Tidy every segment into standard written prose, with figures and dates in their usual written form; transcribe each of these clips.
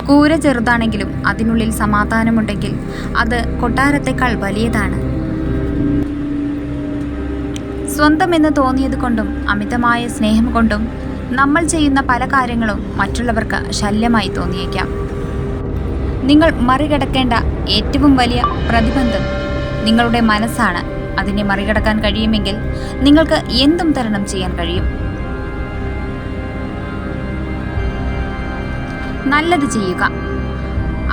കൂര ചെറുതാണെങ്കിലും അതിനുള്ളിൽ സമാധാനമുണ്ടെങ്കിൽ അത് കൊട്ടാരത്തേക്കാൾ വലിയതാണ്. സ്വന്തമെന്ന് തോന്നിയത് കൊണ്ടും അമിതമായ സ്നേഹം കൊണ്ടും നമ്മൾ ചെയ്യുന്ന പല കാര്യങ്ങളും മറ്റുള്ളവർക്ക് ശല്യമായി തോന്നിയേക്കാം. നിങ്ങൾ മറികടക്കേണ്ട ഏറ്റവും വലിയ പ്രതിബന്ധം നിങ്ങളുടെ മനസ്സാണ്. അതിനെ മറികടക്കാൻ കഴിയുമെങ്കിൽ നിങ്ങൾക്ക് എന്തും തരണം ചെയ്യാൻ കഴിയും. നല്ലത് ചെയ്യുക.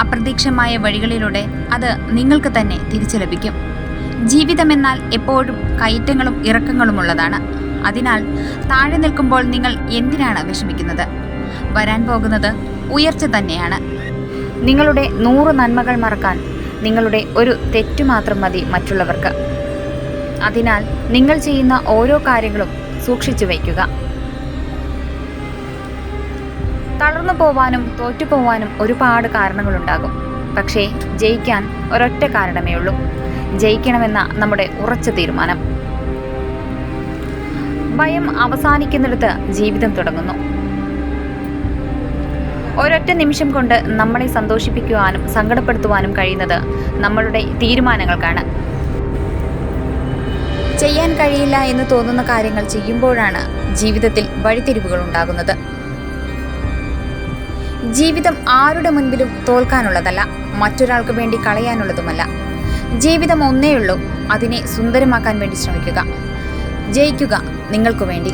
അപ്രതീക്ഷിതമായ വഴികളിലൂടെ അത് നിങ്ങൾക്ക് തന്നെ തിരിച്ചു ലഭിക്കും. ജീവിതമെന്നാൽ എപ്പോഴും കയറ്റങ്ങളും ഇറക്കങ്ങളുമുള്ളതാണ്. അതിനാൽ താഴെ നിൽക്കുമ്പോൾ നിങ്ങൾ എന്തിനാണ് വിഷമിക്കുന്നത്? വരാൻ പോകുന്നത് ഉയർച്ച തന്നെയാണ്. നിങ്ങളുടെ 100 നന്മകൾ മറക്കാൻ നിങ്ങളുടെ ഒരു തെറ്റു മാത്രം മതി മറ്റുള്ളവർക്ക്. അതിനാൽ നിങ്ങൾ ചെയ്യുന്ന ഓരോ കാര്യങ്ങളും സൂക്ഷിച്ചു വയ്ക്കുക. തളർന്നു പോവാനും തോറ്റുപോവാനും ഒരുപാട് കാരണങ്ങളുണ്ടാകും. പക്ഷേ ജയിക്കാൻ ഒരൊറ്റ കാരണമേ ഉള്ളൂ. ജയിക്കണമെന്ന നമ്മുടെ ഉറച്ച തീരുമാനം. ഭയം അവസാനിക്കുന്നിടത്ത് ജീവിതം തുടങ്ങുന്നു. ഒരൊറ്റ നിമിഷം കൊണ്ട് നമ്മളെ സന്തോഷിപ്പിക്കുവാനും സങ്കടപ്പെടുത്തുവാനും കഴിയുന്നത് നമ്മളുടെ തീരുമാനങ്ങൾക്കാണ്. ചെയ്യാൻ കഴിയില്ല എന്ന് തോന്നുന്ന കാര്യങ്ങൾ ചെയ്യുമ്പോഴാണ് ജീവിതത്തിൽ വഴിത്തിരിവുകൾ ഉണ്ടാകുന്നത്. ജീവിതം ആരുടെ മുൻപിലും തോൽക്കാനുള്ളതല്ല, മറ്റൊരാൾക്ക് വേണ്ടി കളയാനുള്ളതുമല്ല. ജീവിതം ഒന്നേയുള്ളൂ. അതിനെ സുന്ദരമാക്കാൻ വേണ്ടി ശ്രമിക്കുക. ജയിക്കുക നിങ്ങൾക്ക് വേണ്ടി.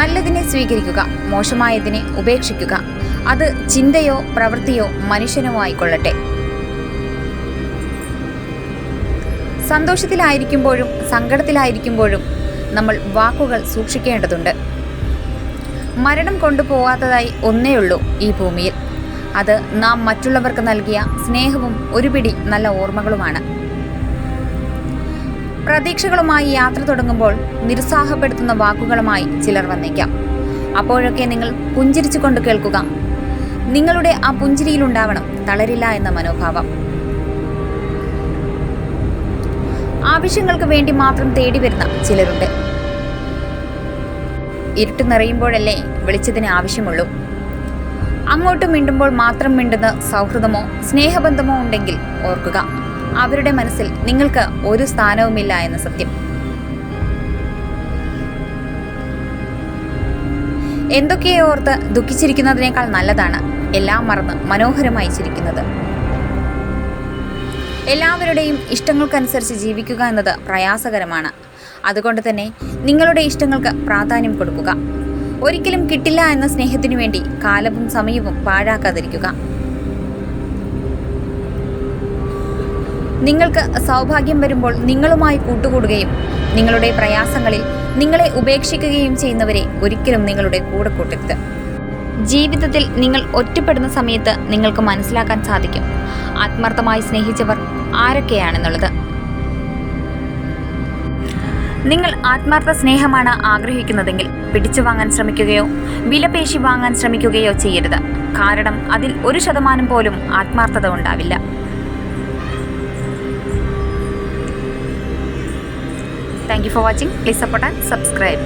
നല്ലതിനെ സ്വീകരിക്കുക, മോശമായതിനെ ഉപേക്ഷിക്കുക. അത് ചിന്തയോ പ്രവൃത്തിയോ മനുഷ്യനോ ആയിക്കൊള്ളട്ടെ. സന്തോഷത്തിലായിരിക്കുമ്പോഴും സങ്കടത്തിലായിരിക്കുമ്പോഴും നമ്മൾ വാക്കുകൾ സൂക്ഷിക്കേണ്ടതുണ്ട്. മരണം കൊണ്ടുപോകാത്തതായി ഒന്നേയുള്ളൂ ഈ ഭൂമിയിൽ. അത് നാം മറ്റുള്ളവർക്ക് നൽകിയ സ്നേഹവും ഒരു പിടി നല്ല ഓർമ്മകളുമാണ്. പ്രതീക്ഷകളുമായി യാത്ര തുടങ്ങുമ്പോൾ നിരുത്സാഹപ്പെടുത്തുന്ന വാക്കുകളുമായി ചിലർ വന്നേക്കാം. അപ്പോഴൊക്കെ നിങ്ങൾ പുഞ്ചിരിച്ചുകൊണ്ട് കേൾക്കുക. നിങ്ങളുടെ ആ പുഞ്ചിരിയിലുണ്ടാവണം തളരില്ല എന്ന മനോഭാവം. ആവശ്യങ്ങൾക്ക് വേണ്ടി മാത്രം തേടി വരുന്ന ചിലരുണ്ട്. ഇരുട്ട് നിറയുമ്പോഴല്ലേ വെളിച്ചത്തിന് ആവശ്യമുള്ളൂ. അങ്ങോട്ട് മിണ്ടുമ്പോൾ മാത്രം മിണ്ടുന്ന സൗഹൃദമോ സ്നേഹബന്ധമോ ഉണ്ടെങ്കിൽ ഓർക്കുക, അവരുടെ മനസ്സിൽ നിങ്ങൾക്ക് ഒരു സ്ഥാനവുമില്ല എന്ന സത്യം. എന്തൊക്കെയോ ഓർത്ത് ദുഃഖിച്ചിരിക്കുന്നതിനേക്കാൾ നല്ലതാണ് എല്ലാം മറന്ന് മനോഹരമായി ചിരിക്കുന്നത്. എല്ലാവരുടെയും ഇഷ്ടങ്ങൾക്കനുസരിച്ച് ജീവിക്കുക എന്നത് പ്രയാസകരമാണ്. അതുകൊണ്ട് തന്നെ നിങ്ങളുടെ ഇഷ്ടങ്ങൾക്ക് പ്രാധാന്യം കൊടുക്കുക. ഒരിക്കലും കിട്ടില്ല എന്ന സ്നേഹത്തിനു വേണ്ടി കാലവും സമയവും പാഴാക്കാതിരിക്കുക. നിങ്ങൾക്ക് സൗഭാഗ്യം വരുമ്പോൾ നിങ്ങളുമായി കൂട്ടുകൂടുകയും നിങ്ങളുടെ പ്രയാസങ്ങളിൽ നിങ്ങളെ ഉപേക്ഷിക്കുകയും ചെയ്യുന്നവരെ ഒരിക്കലും നിങ്ങളുടെ കൂടെ കൂട്ടരുത്. ജീവിതത്തിൽ നിങ്ങൾ ഒറ്റപ്പെടുന്ന സമയത്ത് നിങ്ങൾക്ക് മനസ്സിലാക്കാൻ സാധിക്കും ആത്മാർത്ഥമായി സ്നേഹിച്ചവർ ആരൊക്കെയാണെന്നുള്ളത്. നിങ്ങൾ ആത്മാർത്ഥ സ്നേഹമാണ് ആഗ്രഹിക്കുന്നതെങ്കിൽ പിടിച്ചു വാങ്ങാൻ ശ്രമിക്കുകയോ വിലപേശി വാങ്ങാൻ ശ്രമിക്കുകയോ ചെയ്യരുത്. കാരണം അതിൽ 1% പോലും ആത്മാർത്ഥത ഉണ്ടാവില്ല. Thank you for watching. Please support and subscribe.